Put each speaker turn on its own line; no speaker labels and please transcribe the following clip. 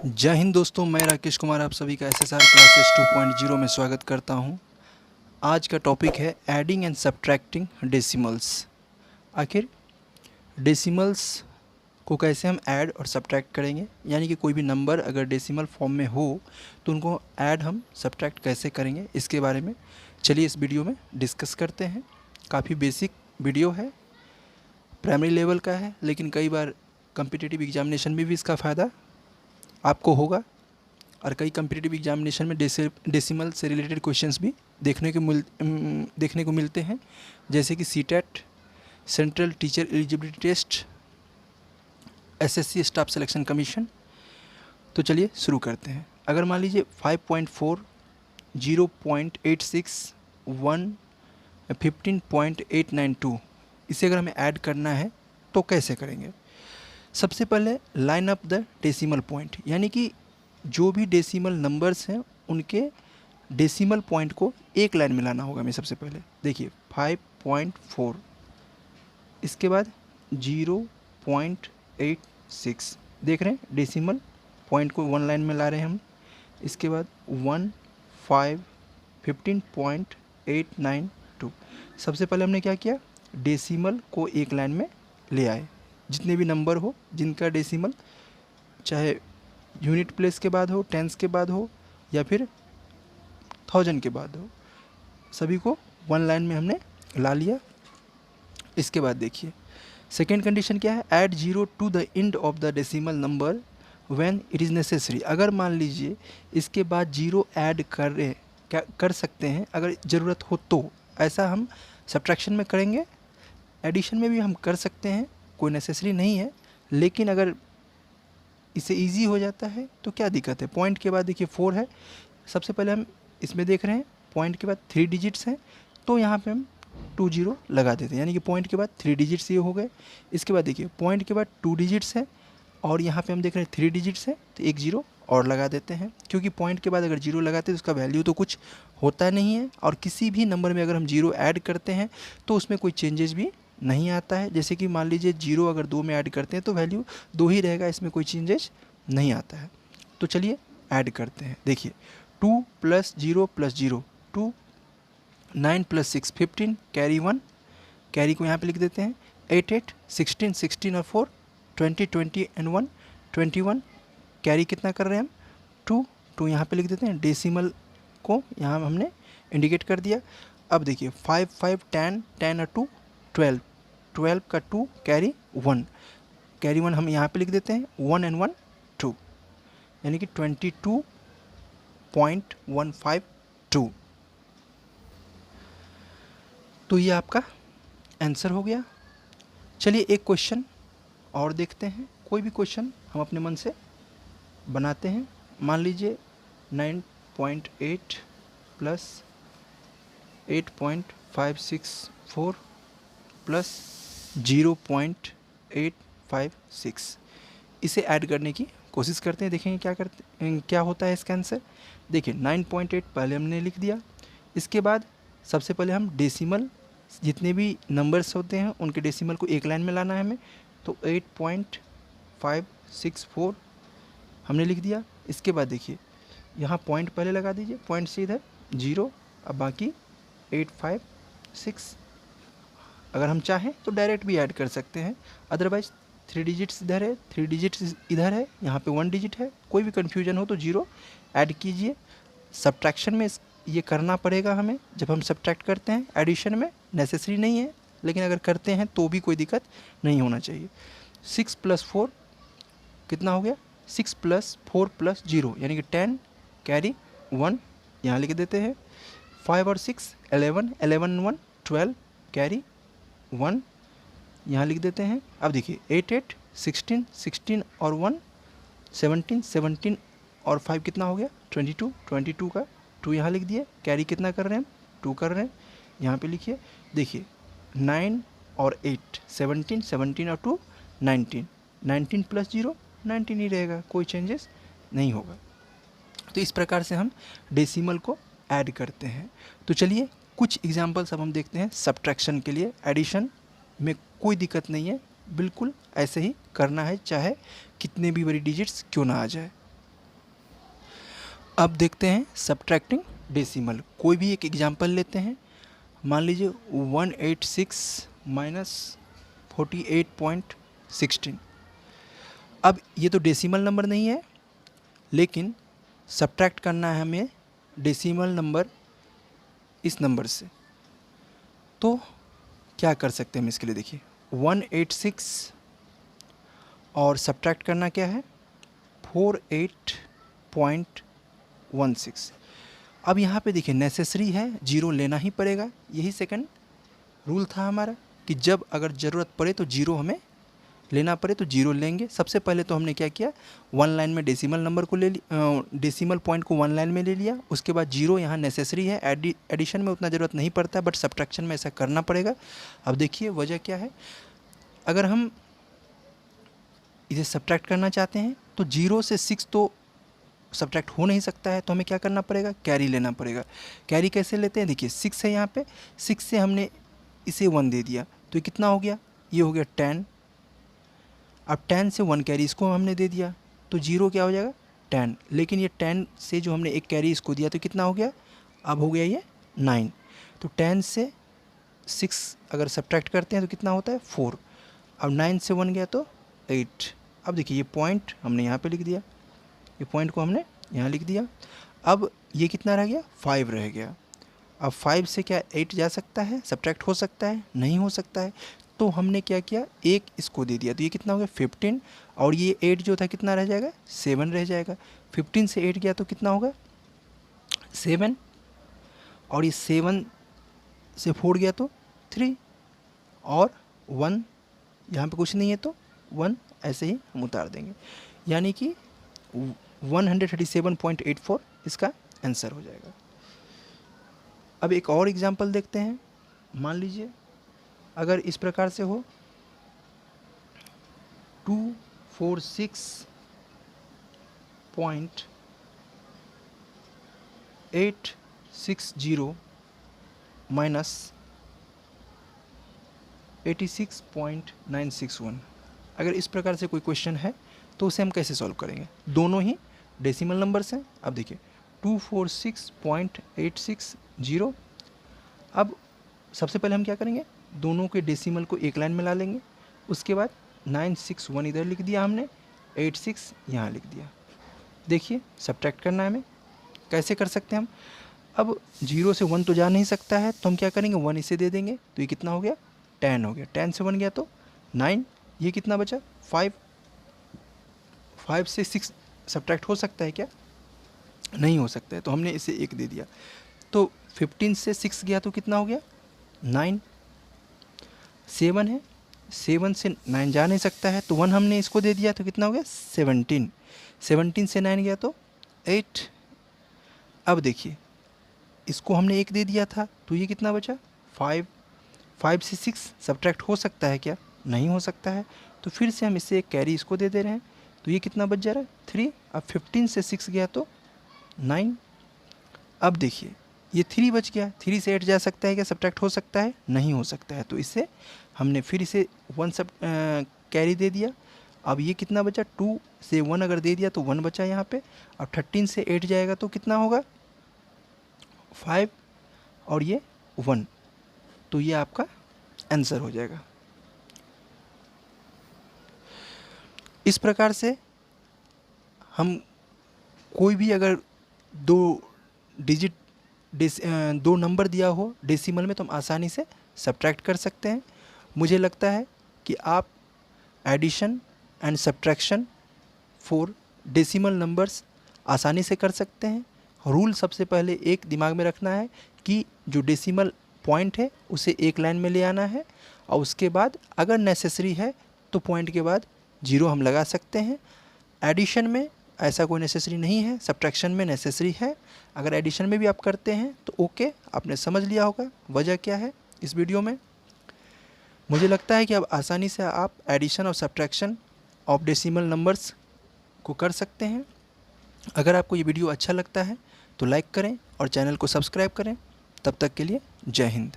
जय हिंद दोस्तों, मैं राकेश कुमार आप सभी का एसएसआर क्लासेस 2.0 में स्वागत करता हूं। आज का टॉपिक है एडिंग एंड सब्ट्रैक्टिंग डेसिमल्स। आखिर डेसिमल्स को कैसे हम ऐड और सब्ट्रैक्ट करेंगे, यानी कि कोई भी नंबर अगर डेसिमल फॉर्म में हो तो उनको ऐड हम सब्ट्रैक्ट कैसे करेंगे, इसके बारे में चलिए इस वीडियो में डिस्कस करते हैं। काफ़ी बेसिक वीडियो है, प्राइमरी लेवल का है, लेकिन कई बार कम्पिटिटिव एग्जामिनेशन में भी इसका फ़ायदा आपको होगा और कई कम्पिटिटिव एग्जामिनेशन में डेसिमल से रिलेटेड क्वेश्चंस भी देखने को मिलते हैं, जैसे कि CTET, central teacher eligibility test, SSC staff selection commission. तो चलिए शुरू करते हैं। अगर मान लीजिए 5.4, 0.86, 1, 15.892 इसे अगर हमें ऐड करना है तो कैसे करेंगे। सबसे पहले line up the decimal point, यानी कि जो भी डेसिमल नंबर्स हैं उनके डेसिमल पॉइंट को एक लाइन में लाना होगा हमें। सबसे पहले देखिए 5.4, इसके बाद 0.86, देख रहे हैं डेसिमल पॉइंट को वन लाइन में ला रहे हैं हम। इसके बाद 1, 5, 15.892। सबसे पहले हमने क्या किया, डेसिमल को एक लाइन में ले आए। जितने भी नंबर हो जिनका डेसिमल चाहे यूनिट प्लेस के बाद हो, टेंस के बाद हो या फिर 1000 के बाद हो, सभी को वन लाइन में हमने ला लिया। इसके बाद देखिए सेकेंड कंडीशन क्या है, add 0 to the end of the decimal number when it is necessary. अगर मान लीजिए इसके बाद 0 ऐड कर सकते हैं अगर ज़रूरत हो तो, ऐसा हम सब्ट्रैक्शन में करेंगे, एडिशन में भी हम कर सकते हैं, कोई नेसेसरी नहीं है। लेकिन अगर इसे इजी हो जाता है तो क्या दिक्कत है। पॉइंट के बाद देखिए 4 है, सबसे पहले हम इसमें देख रहे हैं पॉइंट के बाद 3 डिजिट्स हैं, तो यहाँ पे हम 2 0 लगा देते हैं, यानी कि पॉइंट के बाद 3 डिजिट्स ये हो गए। इसके बाद देखिए पॉइंट के बाद 2 डिजिट्स है और यहाँ पे हम देख रहे हैं 3 डिजिट्स है, तो एक 0 और लगा देते हैं, क्योंकि पॉइंट के बाद अगर 0 लगाते हैं तो उसका वैल्यू तो कुछ होता नहीं है। और किसी भी नंबर में अगर हम 0 ऐड करते हैं तो उसमें कोई चेंजेस भी नहीं आता है। जैसे कि मान लीजिए 0 अगर 2 में ऐड करते हैं तो वैल्यू 2 ही रहेगा, इसमें कोई चेंजेस नहीं आता है। तो चलिए ऐड करते हैं। देखिए 2 + 0 + 0 2, 9 + 6 15, कैरी 1, कैरी को यहाँ पे लिख देते हैं। 8 8 16 16 और 4 20 20 एंड 1 21, कैरी कितना कर रहे हैं हम 2 2 यहाँ पे लिख देते हैं। डेसिमल को यहाँ हमने इंडिकेट कर दिया। अब देखिए 5 5 10 10 और 2 12, 12 का 2 कैरी 1, कैरी 1 हम यहाँ पे लिख देते हैं। 1 and 1 2, यानी कि 22.152। तो ये आपका आंसर हो गया। चलिए एक क्वेश्चन और देखते हैं, कोई भी क्वेश्चन हम अपने मन से बनाते हैं। मान लीजिए 9.8 + 8.564 + 0.856, इसे ऐड करने की कोशिश करते हैं, देखेंगे क्या होता है इसका आंसर। देखिए 9.8 पहले हमने लिख दिया। इसके बाद सबसे पहले हम डेसिमल जितने भी नंबर्स होते हैं उनके डेसिमल को एक लाइन में लाना है हमें, तो 8.564 हमने लिख दिया। इसके बाद देखिए यहाँ पॉइंट पहले लगा दीजिए, पॉइंट से इधर 0, अब बाकी 856। अगर हम चाहें तो डायरेक्ट भी ऐड कर सकते हैं, अदरवाइज 3 डिजिट्स इधर है, 3 डिजिट्स इधर है, यहाँ पे 1 डिजिट है। कोई भी कन्फ्यूजन हो तो 0 ऐड कीजिए। सब्ट्रैक्शन में ये करना पड़ेगा हमें, जब हम सब्ट्रैक्ट करते हैं। एडिशन में नेसेसरी नहीं है, लेकिन अगर करते हैं तो भी कोई दिक्कत नहीं होना चाहिए। 6 + 4 कितना हो गया, 6 + 4 + 0, यानी कि 10, कैरी 1 यहाँ लिख देते हैं। 5 और 6 11, 11 1 12, कैरी 1 यहाँ लिख देते हैं। अब देखिए 8 8 16 16 और 1 17 17 और 5 कितना हो गया 22, 22 का 2 यहाँ लिख दिए। कैरी कितना कर रहे हैं हम 2 कर रहे हैं, यहाँ पे लिखिए। देखिए 9 और 8 17 17 और 2 19, 19 + 0 19 ही रहेगा, कोई चेंजेस नहीं होगा। तो इस प्रकार से हम डेसिमल को ऐड करते हैं। तो चलिए कुछ एग्जांपल्स अब हम देखते हैं सब्ट्रैक्शन के लिए। एडिशन में कोई दिक्कत नहीं है, बिल्कुल ऐसे ही करना है, चाहे कितने भी बड़ी डिजिट्स क्यों ना आ जाए। अब देखते हैं सब्ट्रैक्टिंग डेसिमल। कोई भी एक एग्जांपल लेते हैं। मान लीजिए 186 माइनस 48.16। अब ये तो डेसिमल नंबर नहीं है, लेकिन सब्ट्रैक्ट करना है हमें डेसिमल नंबर इस नंबर से। तो क्या कर सकते हैं हम इसके लिए? देखिए 186 और सब्ट्रैक्ट करना क्या है 48.16। अब यहाँ पे देखिए नेसेसरी है, जीरो लेना ही पड़ेगा। यही सेकंड रूल था हमारा कि जब अगर ज़रूरत पड़े तो जीरो हमें लेना पड़े तो जीरो लेंगे। सबसे पहले तो हमने क्या किया, वन लाइन में डेसिमल नंबर को ले डेसिमल पॉइंट को वन लाइन में ले लिया। उसके बाद जीरो यहाँ नेसेसरी है, एडिशन में उतना ज़रूरत नहीं पड़ता, बट सब्ट्रैक्शन में ऐसा करना पड़ेगा। अब देखिए वजह क्या है, अगर हम इसे सब्ट्रैक्ट करना चाहते हैं तो जीरो से 6 तो सब्ट्रैक्ट हो नहीं सकता है, तो हमें क्या करना पड़ेगा, कैरी लेना पड़ेगा। कैरी कैसे लेते हैं? देखिए 6 है यहाँ पे, 6 से हमने इसे 1 दे दिया तो ये कितना हो गया, ये हो गया 10। अब 10 से 1 कैरी इसको हमने दे दिया तो जीरो क्या हो जाएगा 10। लेकिन ये 10 से जो हमने एक कैरी इसको दिया तो कितना हो गया, अब हो गया ये 9। तो 10 से 6 अगर सब्ट्रैक्ट करते हैं तो कितना होता है 4। अब 9 से 1 गया तो 8। अब देखिए ये पॉइंट हमने यहाँ पे लिख दिया, ये पॉइंट को हमने यहाँ लिख दिया। अब ये कितना रह गया 5 रह गया। अब 5 से क्या 8 जा सकता है, सब्ट्रैक्ट हो सकता है? नहीं हो सकता है। तो हमने क्या किया, एक इसको दे दिया तो ये कितना हो गया 15, और ये 8 जो था कितना रह जाएगा 7 रह जाएगा। 15 से 8 गया तो कितना होगा 7, और ये 7 से 4 गया तो 3, और 1 यहाँ पे कुछ नहीं है तो 1 ऐसे ही हम उतार देंगे, यानी कि 137.84 इसका आंसर हो जाएगा। अब एक और एग्जांपल देखते हैं। मान लीजिए अगर इस प्रकार से हो 246.860 माइनस 86.961। अगर इस प्रकार से कोई क्वेश्चन है तो उसे हम कैसे सॉल्व करेंगे? दोनों ही डेसिमल नंबर्स हैं। अब देखिए 246.860। अब सबसे पहले हम क्या करेंगे, दोनों के डेसिमल को एक लाइन में ला लेंगे। उसके बाद 961 इधर लिख दिया हमने, 86 यहाँ लिख दिया। देखिए सब्ट्रैक्ट करना है हमें, कैसे कर सकते हैं हम? अब 0 से 1 तो जा नहीं सकता है, तो हम क्या करेंगे 1 इसे दे देंगे तो ये कितना हो गया 10 हो गया। 10 से 1 गया तो 9, ये कितना बचा 5। 5 से 6 सब्ट्रैक्ट हो सकता है क्या? नहीं हो सकता है, तो हमने इसे 1 दे दिया। तो 15 से 6 गया तो कितना हो गया 9। 7 है, 7 से 9 जा नहीं सकता है, तो 1 हमने इसको दे दिया तो कितना हो गया 17। 17 से 9 गया तो 8। अब देखिए इसको हमने 1 दे दिया था तो ये कितना बचा 5। 5 से 6 सब्ट्रैक्ट हो सकता है क्या? नहीं हो सकता है, तो फिर से हम इसे एक कैरी इसको दे दे रहे हैं तो ये कितना बच जा रहा है 3। अब 15 से 6 गया तो 9। अब देखिए ये 3 बच गया, 3 से 8 जा सकता है क्या? सब्ट्रैक्ट हो सकता है? नहीं हो सकता है, तो इससे हमने फिर इसे 1 कैरी दे दिया। अब ये कितना बचा 2 से 1 अगर दे दिया तो 1 बचा यहाँ पे। अब 13 से 8 जाएगा तो कितना होगा 5, और ये 1, तो ये आपका आंसर हो जाएगा। इस प्रकार से हम कोई भी अगर 2 डिजिट दो नंबर दिया हो डेसिमल में तो हम आसानी से सब्ट्रैक्ट कर सकते हैं। मुझे लगता है कि आप addition and subtraction for decimal numbers आसानी से कर सकते हैं। रूल सबसे पहले एक दिमाग में रखना है कि जो डेसिमल पॉइंट है उसे एक लाइन में ले आना है, और उसके बाद अगर नेसेसरी है तो पॉइंट के बाद 0 हम लगा सकते हैं। एडिशन में ऐसा कोई नेसेसरी नहीं है, सब्ट्रैक्शन में नेसेसरी है। अगर एडिशन में भी आप करते हैं तो ओके, आपने समझ लिया होगा वजह क्या है इस वीडियो में। मुझे लगता है कि अब आसानी से आप एडिशन और सब्ट्रैक्शन ऑफ डेसिमल नंबर्स को कर सकते हैं। अगर आपको ये वीडियो अच्छा लगता है तो लाइक करें और चैनल को सब्सक्राइब करें। तब तक के लिए जय हिंद।